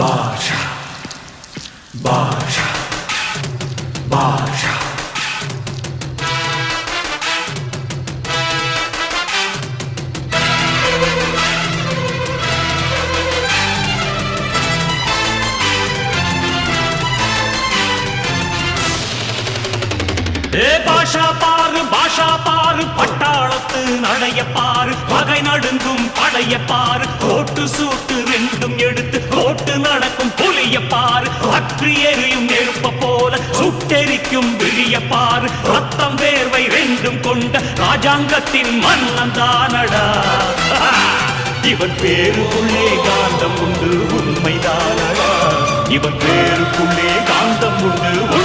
பாஷா பாஷா பாஷா பாஷா பாரு பட்டாளத்து நடைய பாரு பகை நடுங்கும் படைய பாரு கோட்டு சூட்டு ரெண்டும் எடுத்து கோட்டு நடக்கும் புலிய பாரு அற்றி எரியும் நெருப்ப போல சுட்டெரிக்கும் விழிய பாரு ரத்தம் வேர்வை ரெண்டும் கொண்ட ராஜாங்கத்தின் மன்னன் தானடா இவன் பேருக்குள்ளே காந்தம் உண்டு உண்மைதானடா இவன் பேருக்குள்ளே காந்தம் உண்டு